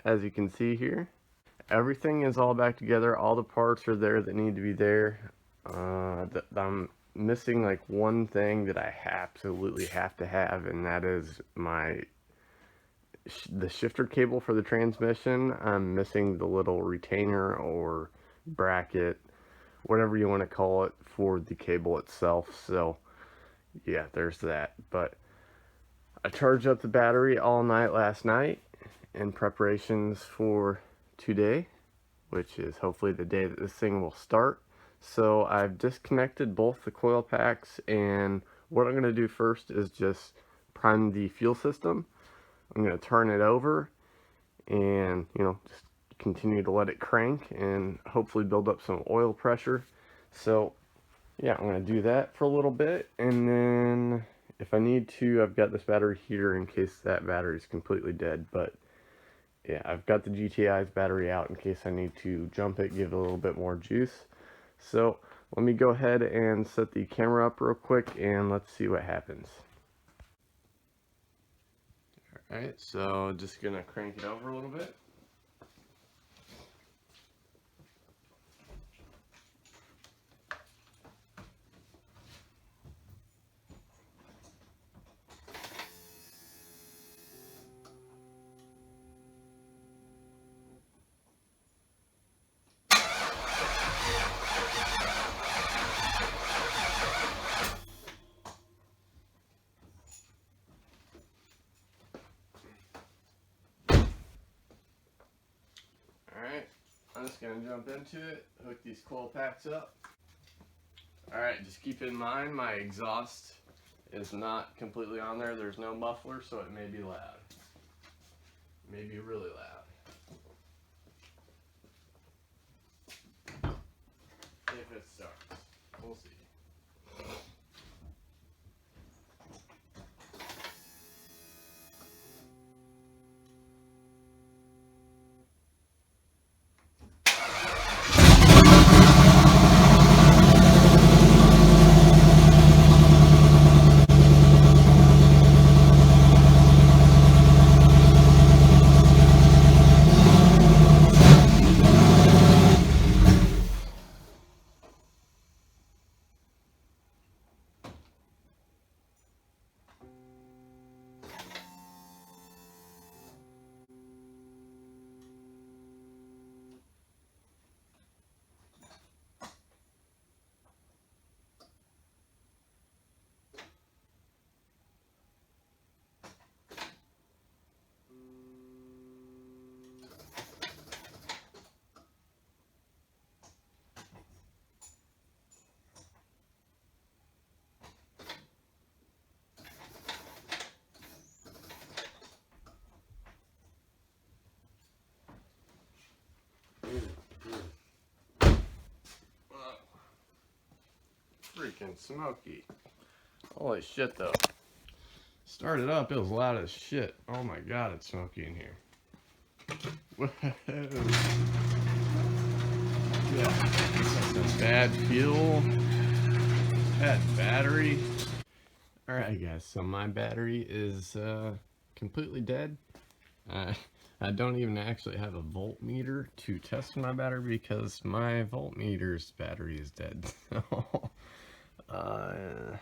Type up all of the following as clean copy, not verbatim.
as you can see here. Everything is all back together. All the parts are there that need to be there. I'm missing like one thing that I absolutely have to have, and that is the shifter cable for the transmission. I'm missing the little retainer or bracket, whatever you want to call it, for the cable itself. So yeah, there's that. But I charged up the battery all night last night in preparations for today, which is hopefully the day that this thing will start. So I've disconnected both the coil packs, and what I'm going to do first is just prime the fuel system. I'm going to turn it over and, just continue to let it crank and hopefully build up some oil pressure. So yeah, I'm going to do that for a little bit, and then if I need to, I've got this battery here in case that battery is completely dead. But yeah, I've got the GTI's battery out in case I need to jump it, give it a little bit more juice. So let me go ahead and set the camera up real quick and let's see what happens. Alright, so just gonna crank it over a little bit. Alright, I'm just going to jump into it, hook these coil packs up. Alright, just keep in mind my exhaust is not completely on there. There's no muffler, so it may be loud. It may be really loud. If it starts, we'll see. Freaking smoky. Holy shit though. Started up, it was loud as shit. Oh my god, it's smoky in here. Whoa. Yeah, some bad fuel, bad battery. Alright guys, so my battery is completely dead. I don't even actually have a voltmeter to test my battery because my voltmeter's battery is dead. I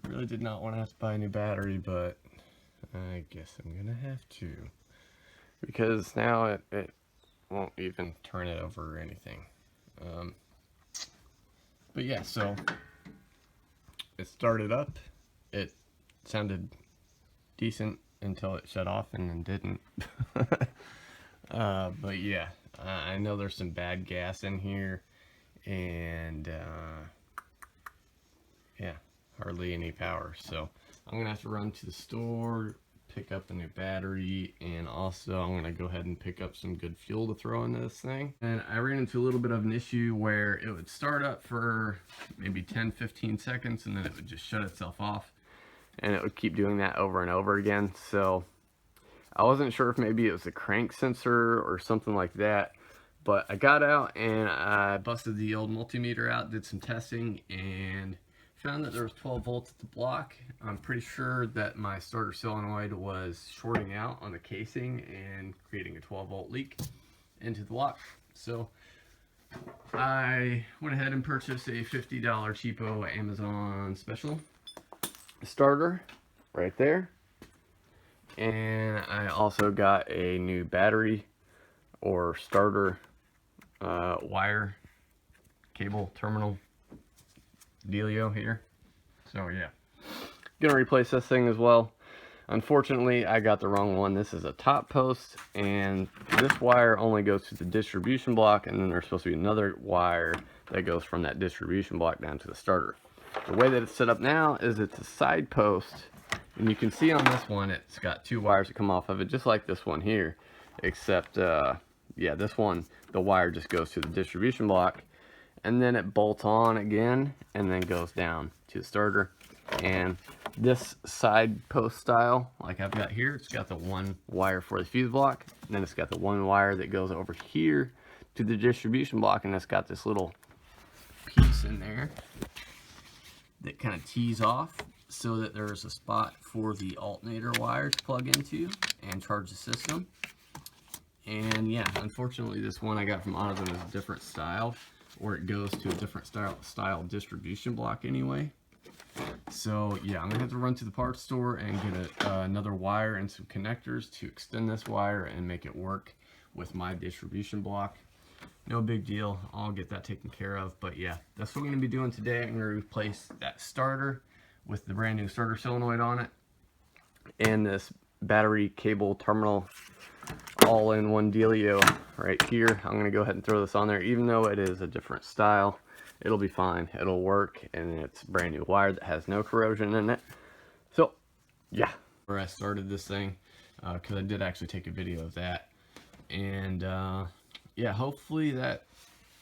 really did not want to have to buy a new battery, but I guess I'm gonna have to, because now it won't even turn it over or anything. But yeah, so it started up. It sounded decent until it shut off and then didn't. But yeah, I know there's some bad gas in here, and yeah, hardly any power. So I'm gonna have to run to the store, pick up a new battery, and also I'm gonna go ahead and pick up some good fuel to throw into this thing. And I ran into a little bit of an issue where it would start up for maybe 10-15 seconds and then it would just shut itself off, and it would keep doing that over and over again. So I wasn't sure if maybe it was a crank sensor or something like that, but I got out and I busted the old multimeter out, did some testing, and found that there was 12 volts at the block. I'm pretty sure that my starter solenoid was shorting out on the casing and creating a 12 volt leak into the block. So I went ahead and purchased a $50 cheapo Amazon special starter right there. And I also got a new battery or starter wire cable terminal dealio here. So yeah, gonna replace this thing as well. Unfortunately, I got the wrong one. This is a top post, and this wire only goes to the distribution block, and then there's supposed to be another wire that goes from that distribution block down to the starter. The way that it's set up now is it's a side post, and you can see on this one it's got two wires that come off of it, just like this one here, except yeah, this one, the wire just goes to the distribution block, and then it bolts on again and then goes down to the starter. And this side post style, like I've got here, it's got the one wire for the fuse block, and then it's got the one wire that goes over here to the distribution block, and it's got this little piece in there that kind of tees off so that there's a spot for the alternator wire to plug into and charge the system. And yeah, unfortunately this one I got from Autovin is a different style, or it goes to a different style distribution block anyway. So yeah, I'm gonna have to run to the parts store and get another wire and some connectors to extend this wire and make it work with my distribution block. No big deal, I'll get that taken care of. But yeah, that's what I'm gonna be doing today. I'm gonna replace that starter with the brand new starter solenoid on it, and this battery cable terminal all in one dealio right here. I'm gonna go ahead and throw this on there. Even though it is a different style, it'll be fine, it'll work, and it's brand new wire that has no corrosion in it. So yeah, where I started this thing, because I did actually take a video of that, and yeah, hopefully that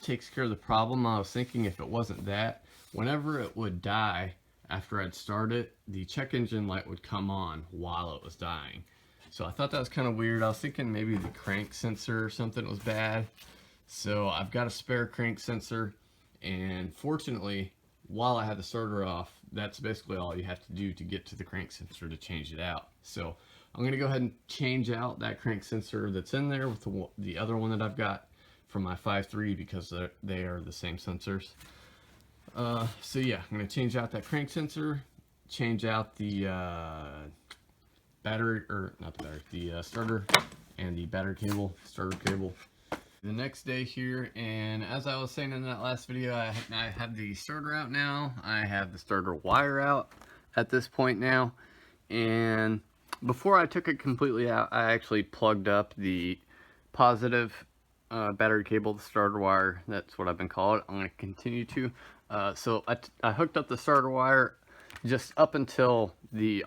takes care of the problem. I was thinking if it wasn't that, whenever it would die after I'd start it, the check engine light would come on while it was dying. So I thought that was kind of weird. I was thinking maybe the crank sensor or something was bad. So I've got a spare crank sensor, and fortunately, while I had the starter off, that's basically all you have to do to get to the crank sensor to change it out. So I'm gonna go ahead and change out that crank sensor that's in there with the other one that I've got from my 5.3, because they are the same sensors. So yeah, I'm gonna change out that crank sensor, change out the battery, or not the battery, the starter and the battery cable, starter cable. The next day here, and as I was saying in that last video, I have the starter out now. I have the starter wire out at this point now, and before I took it completely out, I actually plugged up the positive battery cable, the starter wire. That's what I've been calling it. I'm going to continue to. So I hooked up the starter wire just up until the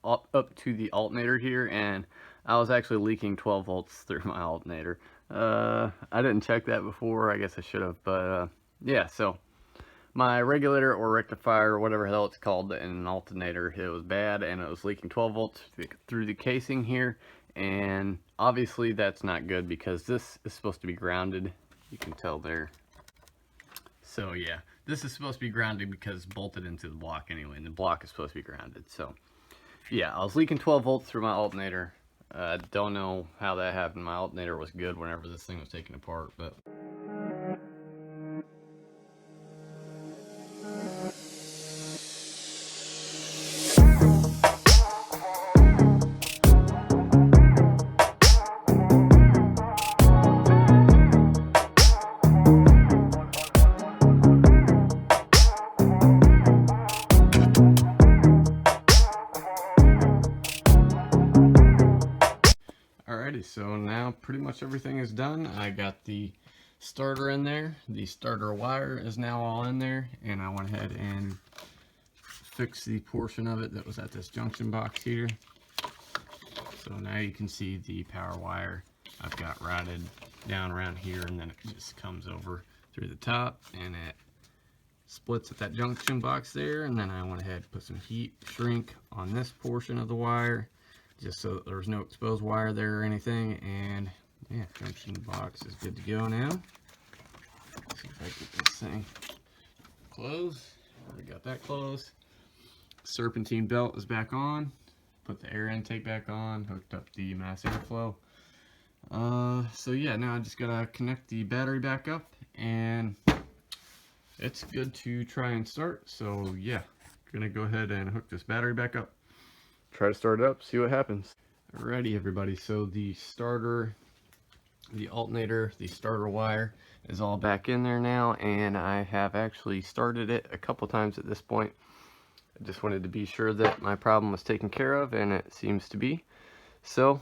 up to the alternator here, and I was actually leaking 12 volts through my alternator. I didn't check that before. I guess I should have, but yeah, so my regulator or rectifier, or whatever the hell it's called, in an alternator, it was bad, and it was leaking 12 volts through the casing here, and obviously that's not good because this is supposed to be grounded. You can tell there. So yeah, this is supposed to be grounded because it's bolted into the block anyway, and the block is supposed to be grounded. So yeah, I was leaking 12 volts through my alternator. I don't know how that happened. My alternator was good whenever this thing was taken apart, but so now pretty much everything is done. I got the starter in there. The starter wire is now all in there, and I went ahead and fixed the portion of it that was at this junction box here. So now you can see the power wire I've got routed down around here, and then it just comes over through the top and it splits at that junction box there. And then I went ahead and put some heat shrink on this portion of the wire, just so that there's no exposed wire there or anything. And yeah, junction box is good to go now. Let's see if I get this thing closed. Already got that closed. Serpentine belt is back on. Put the air intake back on. Hooked up the mass airflow. So yeah, now I just gotta connect the battery back up, and it's good to try and start. So yeah, gonna go ahead and hook this battery back up. Try to start it up, see what happens. Alrighty everybody, so the starter, the alternator, the starter wire is all back in there now, and I have actually started it a couple times at this point. I just wanted to be sure that my problem was taken care of, and it seems to be. So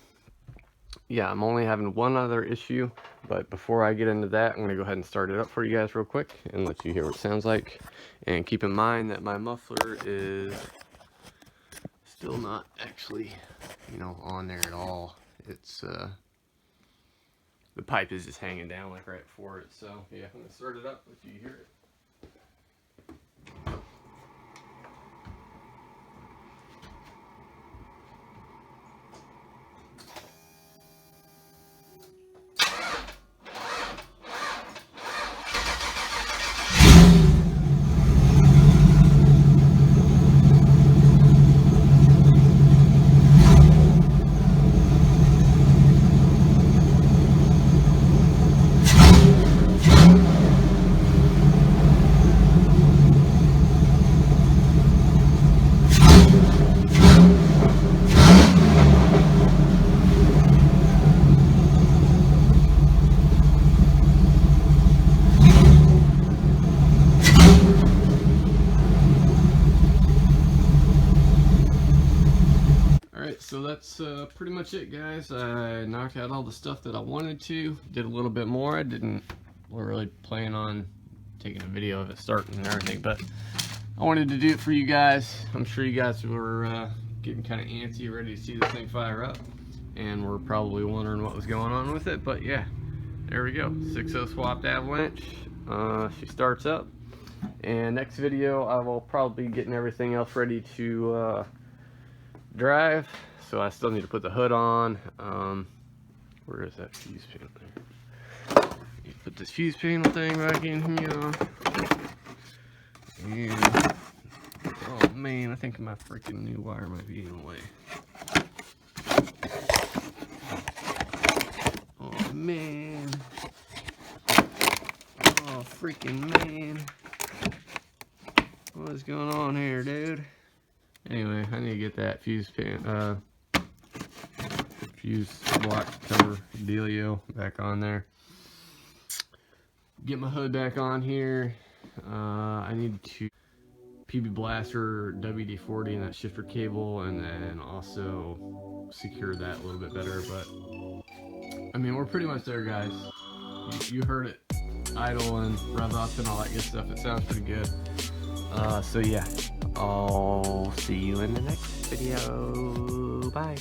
yeah, I'm only having one other issue, but before I get into that, I'm going to go ahead and start it up for you guys real quick and let you hear what it sounds like. And keep in mind that my muffler is still not actually, you know, on there at all. It's, the pipe is just hanging down like right before it. So yeah, I'm going to start it up if you hear it. So that's pretty much it, guys. I knocked out all the stuff that I wanted to. Did a little bit more. I didn't really plan on taking a video of it starting and everything, but I wanted to do it for you guys. I'm sure you guys were getting kind of antsy, ready to see this thing fire up, and we're probably wondering what was going on with it. But yeah, there we go. 6.0 swapped Avalanche. She starts up, and next video I will probably be getting everything else ready to drive. So I still need to put the hood on. Where is that fuse panel there? Need to put this fuse panel thing back in here. And, oh man, I think my freaking new wire might be in the way. Oh man. Oh freaking man. What is going on here, dude? Anyway, I need to get that fuse block cover dealio back on there. Get my hood back on here. I need to PB blaster WD-40 and that shifter cable, and then also secure that a little bit better. But I mean, we're pretty much there, guys. You heard it idle and rev up and all that good stuff. It sounds pretty good. So yeah, I'll see you in the next video. Bye.